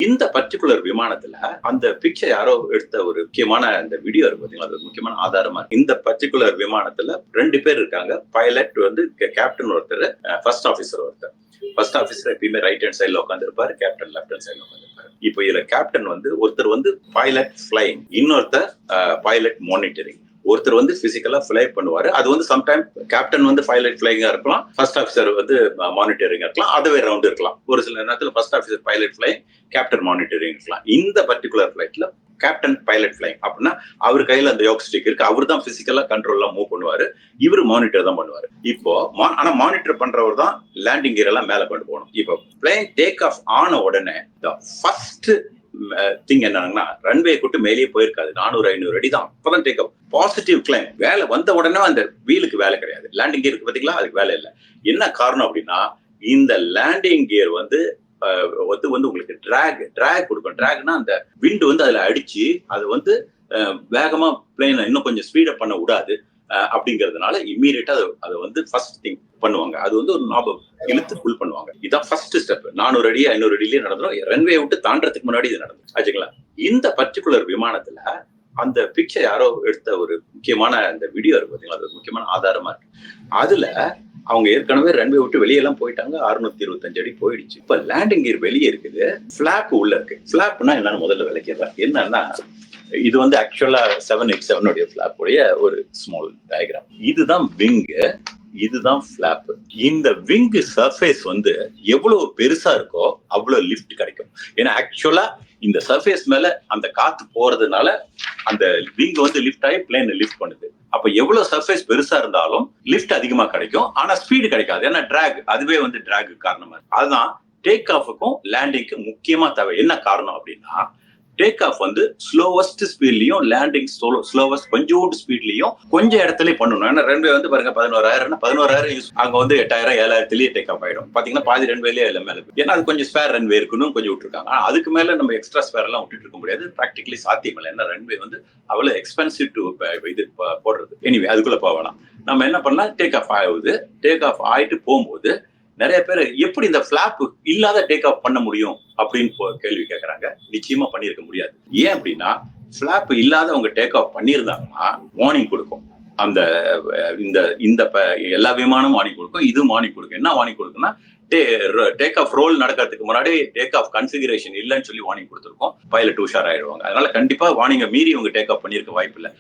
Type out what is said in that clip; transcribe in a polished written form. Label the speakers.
Speaker 1: இந்த பர்டிகுலர் விமானத்துல அந்த பிக்சர் யாரோ எடுத்த ஒரு முக்கியமான அந்த வீடியோ இருக்கு பாத்தீங்களா, அது முக்கியமான ஆதாரமா இருக்கு. இந்த பர்டிகுலர் விமானத்துல 2 பேர் இருக்காங்க. பைலட் வந்து கேப்டன் ஒருத்தர், ஃபர்ஸ்ட் ஆபீசர் ஒருத்தர். ஃபர்ஸ்ட் ஆபீசர் எப்பயுமே ரைட் ஹேண்ட் சைட்ல உட்காந்துருப்பாரு, கேப்டன் லெஃப்ட் ஹேண்ட் சைட்ல உட்காந்துருப்பாரு. இப்போ இதுல கேப்டன் வந்து ஒருத்தர் வந்து பைலட் ஃபிளைங், இன்னொருத்தர் பைலட் மானிட்டரிங். ஒருத்தர் வந்து பிசிக்கலா ஃபிளை பண்ணுவாரு. அது வந்து சம்டைம் கேப்டன் வந்து பைலட் ஃபிளைங்கா இருக்கலாம், ஃபர்ஸ்ட் ஆஃபீஸர் வந்து மானிட்டரிங் இருக்கலாம், அதுவே ரவுண்ட் இருக்கலாம். ஒரு சில நேரத்தில் first officer pilot flying, captain monitoring இருக்கலாம். இந்த பர்டிகுலர் ஃபிளைட்ல கேப்டன் பைலட் ஃபிளைங் அப்படின்னா அவர் கையில அந்த யோக் ஸ்டிக் இருக்கு, அவர் தான் பிசிக்கலா கண்ட்ரோல்லாம் மூவ் பண்ணுவாரு, இவர் மானிட்டர் தான் பண்ணுவாரு. இப்போ ஆனா மானிட்டர் பண்றவர் தான் லேண்டிங் கியர் எல்லாம் மேல கொண்டு போகணும். இப்போ பிளேன் டேக் ஆஃப் ஆன உடனே ஃபர்ஸ்ட் திங் என்னன்னா, ரன்வே கூட்டு மேலேயே போயிருக்காது, 400-500 அடி தான், அப்பதான் டேக் ஆஃப். பாசிட்டிவ் கிளைம் வேலை வந்த உடனே அந்த வீலுக்கு வேலை கிடையாது, லேண்டிங் கியருக்கு பாத்தீங்களா, அதுக்கு வேலை இல்லை. என்ன காரணம் அப்படின்னா, இந்த லேண்டிங் கியர் வந்து உங்களுக்கு டிராக் கொடுக்கும். டிராக்னா அந்த விண்ட் வந்து அதுல அடிச்சு அது வந்து வேகமா பிளேன் இன்னும் கொஞ்சம் ஸ்பீடப் பண்ண விடாது. அப்படிங்கிறதுனால இம்மீடியட்டா அதை வந்து ஃபர்ஸ்ட் திங் பண்ணுவாங்க. அது வந்து ஒரு நாப இழுத்து புல் பண்ணுவாங்க. இதான் ஃபர்ஸ்ட் ஸ்டெப். 400 அடி 500 அடியிலேயே நடந்துடும். ரன்வே விட்டு தாண்டறதுக்கு முன்னாடி இது நடந்துச்சு ஆச்சுங்களா. இந்த பர்டிகுலர் விமானத்துல அந்த பிக்சர் யாரோ எடுத்த ஒரு முக்கியமான அந்த வீடியோ இருக்கு பாத்தீங்களா, அது முக்கியமான ஆதாரமா இருக்கு. அதுல அவங்க ஏற்கனவே ரன்வே விட்டு வெளியெல்லாம் போயிட்டாங்க, 625 அடி போயிடுச்சு. இப்ப லேண்டிங் கியர் வெளியே இருக்குது, பிளாப் உள்ள இருக்கு. பிளாப்னா என்னன்னு முதல்ல விளக்கிடுறேன். என்னன்னா, இது வந்து ஆக்சுவலா 787 பிளாப் உடைய ஒரு ஸ்மால் டயக்ராம். இதுதான் விங், இதுதான் பிளாப். இந்த விங் சர்ஃபேஸ் வந்து எவ்வளவு பெருசா இருக்கோ அவ்வளவு லிஃப்ட் கிடைக்கும். ஏன்னா ஆக்சுவலா இந்த சர்ஃபேஸ் மேல அந்த காத்து போறதுனால அந்த விங் வந்து லிஃப்ட் ஆகி பிளேன் லிஃப்ட் பண்ணுது. அப்ப எவ்வளவு சர்ஃபேஸ் பெருசா இருந்தாலும் லிஃப்ட் அதிகமா கிடைக்கும், ஆனா ஸ்பீடு கிடைக்காது. ஏன்னா டிராக், அதுவே வந்து டிராக் காரணமா இருக்கு. அதுதான் டேக் ஆஃபுக்கும் லேண்டிங்க்கும் முக்கியமா தேவை. என்ன காரணம் அப்படின்னா, டேக் ஆஃப் வந்து ஸ்லோவஸ்ட் ஸ்பீட்லயும், லேண்டிங் ஸ்லோவஸ்ட் கொஞ்சோண்டு ஸ்பீட்லயும் கொஞ்சம் இடத்துல பண்ணணும். ஏன்னா ரன்வே வந்து பாருங்க 11,000 யூஸ், அங்க வந்து 8,000 7,000 டேக் ஆஃப் ஆயிடும். பாத்தீங்கன்னா பாதி ரன்வேலயே இல்ல மேல. ஏன்னா அது கொஞ்சம் ஸ்பேர் ரன்வே இருக்குன்னு கொஞ்சம் விட்டுருக்காங்க. அதுக்கு மேல நம்ம எக்ஸ்ட்ரா ஸ்பேர் எல்லாம் விட்டுட்டு இருக்க முடியாது, பிராக்டிகலி சாத்தியம் இல்லை. ஏன்னா ரன்வே வந்து அவ்வளவு எக்ஸ்பென்சிவ் டு இது போடுறது. எனிவே அதுக்குள்ள போகலாம். நம்ம என்ன பண்ணலாம், டேக் ஆஃப் ஆகுது. டேக் ஆஃப் ஆயிட்டு போகும்போது நிறைய பேர் எப்படி இந்த பிளாப் இல்லாத டேக் ஆஃப் பண்ண முடியும் அப்படின்னு கேள்வி கேட்கறாங்க. நிச்சயமா பண்ணிருக்க முடியாது. ஏன் அப்படின்னா, பிளாப் இல்லாதவங்க டேக் ஆஃப் பண்ணியிருந்தாங்கன்னா வார்னிங் கொடுக்கும். அந்த இந்த எல்லா விமானமும் வார்னிங் கொடுக்கும், இது வார்னிங் கொடுக்கும். என்ன வார்னிங் கொடுக்கும்னா, டேக் ஆஃப் ரோல் நடக்கிறதுக்கு முன்னாடி டேக் ஆஃப் கன்ஃபிகரேஷன் இல்லைன்னு சொல்லி வார்னிங் கொடுத்துருக்கோம். பைலட் உஷார் ஆயிடுவாங்க. அதனால கண்டிப்பா வார்னிங்கை மீறி இவங்க டேக் ஆஃப் பண்ணிருக்க வாய்ப்பு இல்லை.